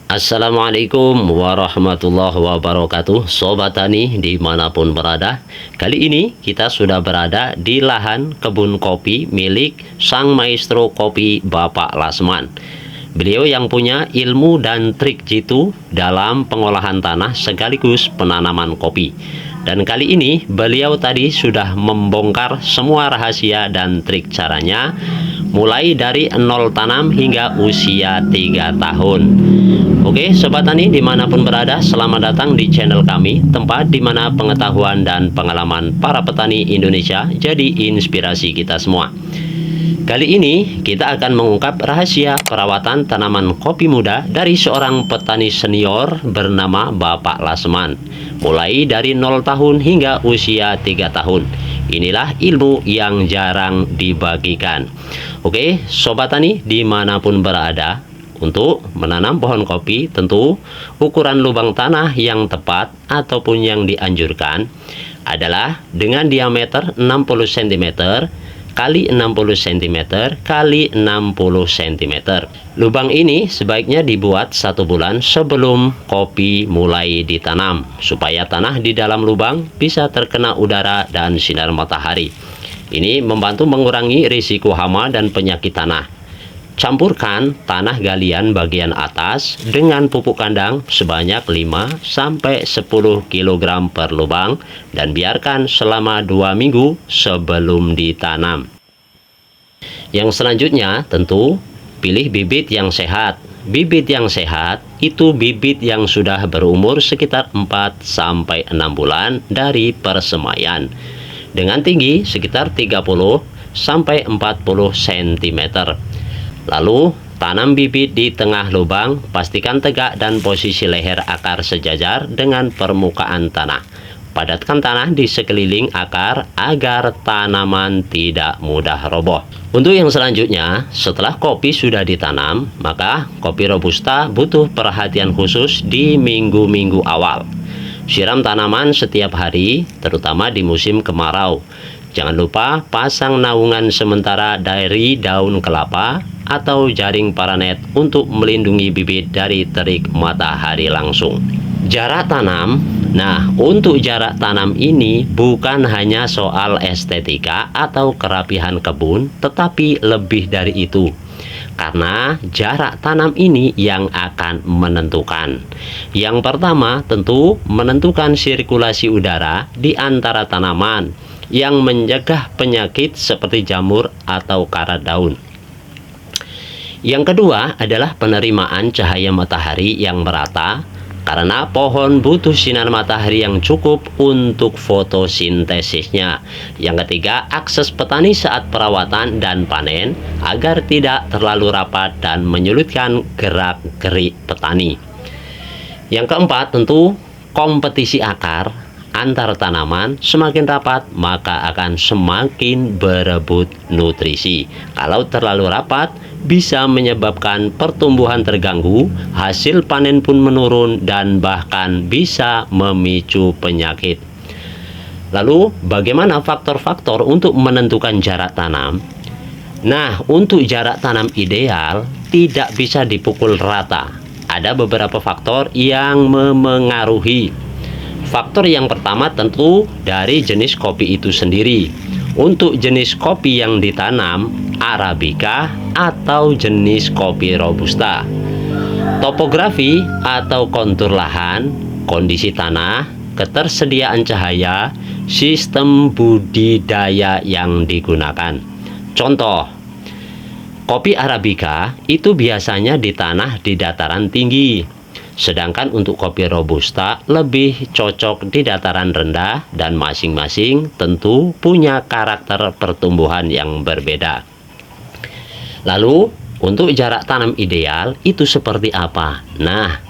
Assalamualaikum warahmatullahi wabarakatuh. Sobat Tani dimanapun berada, kali ini kita sudah berada di lahan kebun kopi milik sang maestro kopi Bapak Lasman. Beliau yang punya ilmu dan trik jitu dalam pengolahan tanah sekaligus penanaman kopi. Dan kali ini beliau tadi sudah membongkar semua rahasia dan trik caranya, mulai dari nol tanam hingga usia 3 tahun. Oke Sobat Tani dimanapun berada, selamat datang di channel kami, tempat dimana pengetahuan dan pengalaman para petani Indonesia jadi inspirasi kita semua. Kali ini kita akan mengungkap rahasia perawatan tanaman kopi muda dari seorang petani senior bernama Bapak Lasman, mulai dari 0 tahun hingga usia 3 tahun. Inilah ilmu yang jarang dibagikan. Oke Sobat Tani dimanapun berada, untuk menanam pohon kopi tentu ukuran lubang tanah yang tepat ataupun yang dianjurkan adalah dengan diameter 60 cm kali 60 cm kali 60 cm. Lubang ini sebaiknya dibuat 1 bulan sebelum kopi mulai ditanam, supaya tanah di dalam lubang bisa terkena udara dan sinar matahari. Ini membantu mengurangi risiko hama dan penyakit tanah. Campurkan tanah galian bagian atas dengan pupuk kandang sebanyak 5-10 kg per lubang dan biarkan selama 2 minggu sebelum ditanam. Yang selanjutnya tentu pilih bibit yang sehat. Bibit yang sehat itu bibit yang sudah berumur sekitar 4-6 bulan dari persemaian, dengan tinggi sekitar 30-40 cm. Lalu tanam bibit di tengah lubang, pastikan tegak dan posisi leher akar sejajar dengan permukaan tanah. Padatkan tanah di sekeliling akar agar tanaman tidak mudah roboh. Untuk yang selanjutnya, setelah kopi sudah ditanam, maka kopi robusta butuh perhatian khusus di minggu-minggu awal. Siram tanaman setiap hari, terutama di musim kemarau. Jangan lupa pasang naungan sementara dari daun kelapa atau jaring paranet untuk melindungi bibit dari terik matahari langsung. Jarak tanam. Nah, untuk jarak tanam ini bukan hanya soal estetika atau kerapihan kebun, tetapi lebih dari itu. Karena jarak tanam ini yang akan menentukan. Yang pertama tentu menentukan sirkulasi udara di antara tanaman yang mencegah penyakit seperti jamur atau karat daun. Yang kedua adalah penerimaan cahaya matahari yang merata, karena pohon butuh sinar matahari yang cukup untuk fotosintesisnya. Yang ketiga, akses petani saat perawatan dan panen agar tidak terlalu rapat dan menyulitkan gerak-gerik petani. Yang keempat tentu kompetisi akar antar tanaman. Semakin rapat maka akan semakin berebut nutrisi. Kalau terlalu rapat bisa menyebabkan pertumbuhan terganggu, hasil panen pun menurun dan bahkan bisa memicu penyakit. Lalu bagaimana faktor-faktor untuk menentukan jarak tanam? Nah, untuk jarak tanam ideal tidak bisa dipukul rata. Ada beberapa faktor yang memengaruhi. Faktor yang pertama tentu dari jenis kopi itu sendiri. Untuk jenis kopi yang ditanam, Arabica atau jenis kopi robusta. Topografi atau kontur lahan, kondisi tanah, ketersediaan cahaya, sistem budidaya yang digunakan. Contoh, kopi Arabica itu biasanya ditanam di dataran tinggi. Sedangkan untuk kopi robusta lebih cocok di dataran rendah dan masing-masing tentu punya karakter pertumbuhan yang berbeda. Lalu untuk jarak tanam ideal itu seperti apa? Nah,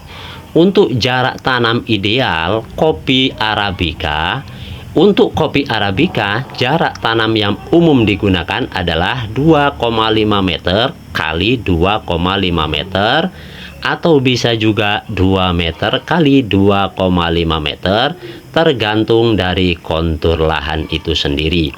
untuk jarak tanam ideal kopi Arabica, untuk kopi Arabica jarak tanam yang umum digunakan adalah 2,5 meter kali 2,5 meter, atau bisa juga 2 meter kali 2,5 meter, tergantung dari kontur lahan itu sendiri.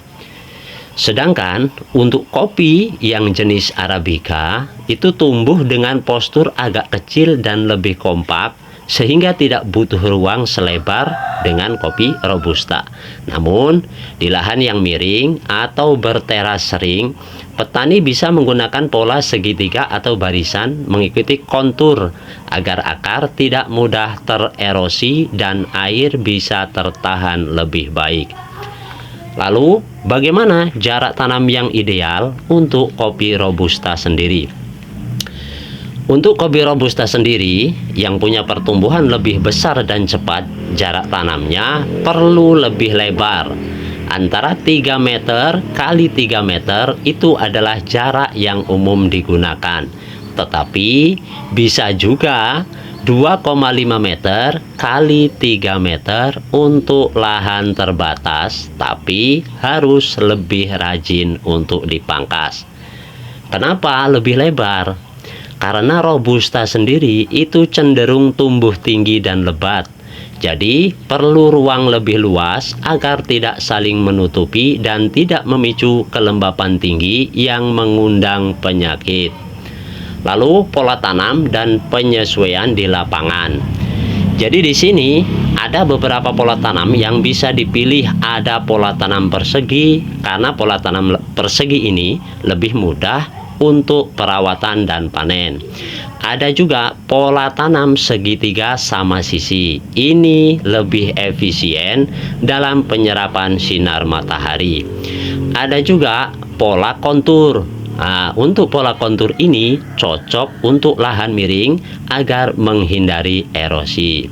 Sedangkan untuk kopi yang jenis Arabica itu tumbuh dengan postur agak kecil dan lebih kompak sehingga tidak butuh ruang selebar dengan kopi Robusta. Namun di lahan yang miring atau berteras sering, petani bisa menggunakan pola segitiga atau barisan mengikuti kontur agar akar tidak mudah tererosi dan air bisa tertahan lebih baik. Lalu, bagaimana jarak tanam yang ideal untuk kopi Robusta sendiri? Untuk kopi Robusta sendiri yang punya pertumbuhan lebih besar dan cepat, jarak tanamnya perlu lebih lebar. Antara 3 meter kali 3 meter itu adalah jarak yang umum digunakan. Tetapi bisa juga 2,5 meter kali 3 meter untuk lahan terbatas, tapi harus lebih rajin untuk dipangkas. Kenapa lebih lebar? Karena Robusta sendiri itu cenderung tumbuh tinggi dan lebat. Jadi perlu ruang lebih luas agar tidak saling menutupi dan tidak memicu kelembapan tinggi yang mengundang penyakit. Lalu pola tanam dan penyesuaian di lapangan. Jadi di sini ada beberapa pola tanam yang bisa dipilih. Ada pola tanam persegi karena pola tanam persegi ini lebih mudah untuk perawatan dan panen. Ada juga pola tanam segitiga sama sisi. Ini lebih efisien dalam penyerapan sinar matahari. Ada juga pola kontur. Nah, untuk pola kontur ini cocok untuk lahan miring agar menghindari erosi.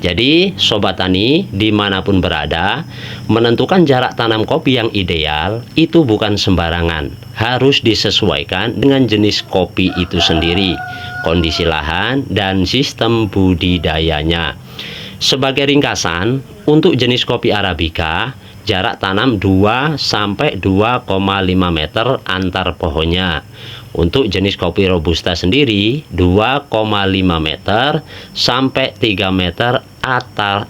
Jadi sobat tani dimanapun berada, menentukan jarak tanam kopi yang ideal itu bukan sembarangan. Harus disesuaikan dengan jenis kopi itu sendiri, kondisi lahan dan sistem budidayanya. Sebagai ringkasan, untuk jenis kopi Arabica, jarak tanam 2 sampai 2,5 meter antar pohonnya. Untuk jenis kopi Robusta sendiri 2,5 meter sampai 3 meter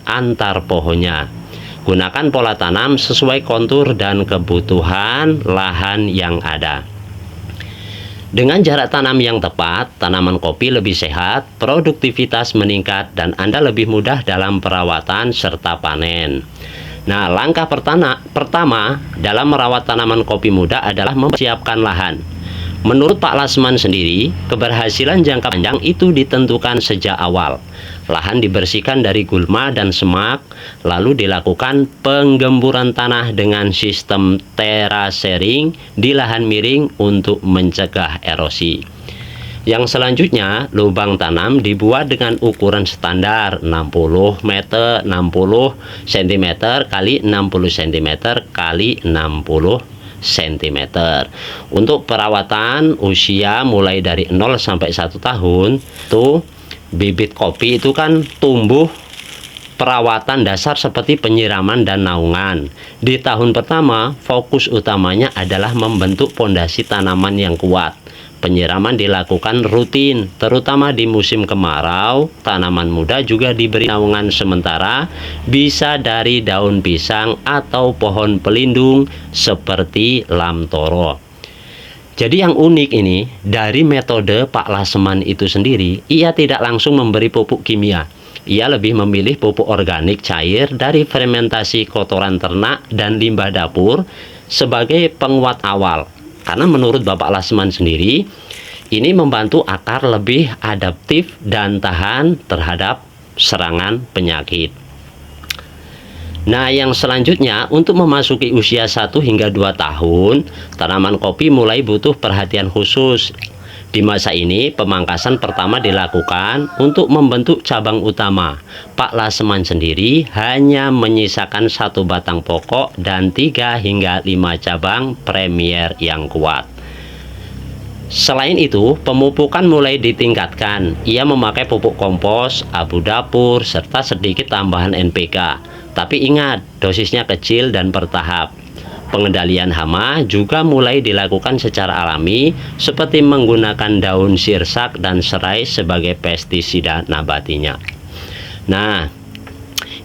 antar pohonnya. Gunakan pola tanam sesuai kontur dan kebutuhan lahan yang ada. Dengan jarak tanam yang tepat, tanaman kopi lebih sehat, produktivitas meningkat, dan Anda lebih mudah dalam perawatan serta panen. Nah, langkah pertama dalam merawat tanaman kopi muda adalah mempersiapkan lahan. Menurut Pak Lasman sendiri, keberhasilan jangka panjang itu ditentukan sejak awal. Lahan dibersihkan dari gulma dan semak, lalu dilakukan penggemburan tanah dengan sistem terasering di lahan miring untuk mencegah erosi. Yang selanjutnya, lubang tanam dibuat dengan ukuran standar 60 meter 60 cm kali 60 cm kali 60 cm. Untuk perawatan usia mulai dari 0 sampai 1 tahun, tuh bibit kopi itu kan tumbuh perawatan dasar seperti penyiraman dan naungan. Di tahun pertama, fokus utamanya adalah membentuk pondasi tanaman yang kuat. Penyiraman dilakukan rutin, terutama di musim kemarau. Tanaman muda juga diberi naungan sementara, bisa dari daun pisang atau pohon pelindung seperti lamtoro. Jadi yang unik ini, dari metode Pak Lasman itu sendiri, ia tidak langsung memberi pupuk kimia. Ia lebih memilih pupuk organik cair dari fermentasi kotoran ternak dan limbah dapur sebagai penguat awal. Karena menurut Bapak Lasman sendiri, ini membantu akar lebih adaptif dan tahan terhadap serangan penyakit. Nah, yang selanjutnya, untuk memasuki usia 1 hingga 2 tahun, tanaman kopi mulai butuh perhatian khusus. Di masa ini, pemangkasan pertama dilakukan untuk membentuk cabang utama. Pak Lasman sendiri hanya menyisakan 1 batang pokok dan 3 hingga 5 cabang premier yang kuat. Selain itu, pemupukan mulai ditingkatkan. Ia memakai pupuk kompos, abu dapur, serta sedikit tambahan NPK. Tapi ingat, dosisnya kecil dan bertahap. Pengendalian hama juga mulai dilakukan secara alami, seperti menggunakan daun sirsak dan serai sebagai pestisida nabatinya. Nah,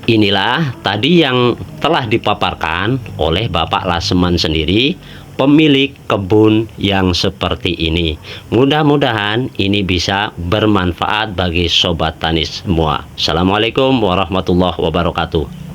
inilah tadi yang telah dipaparkan oleh Bapak Lasman sendiri pemilik kebun yang seperti ini. Mudah-mudahan ini bisa bermanfaat bagi sobat tani semua. Assalamualaikum warahmatullahi wabarakatuh.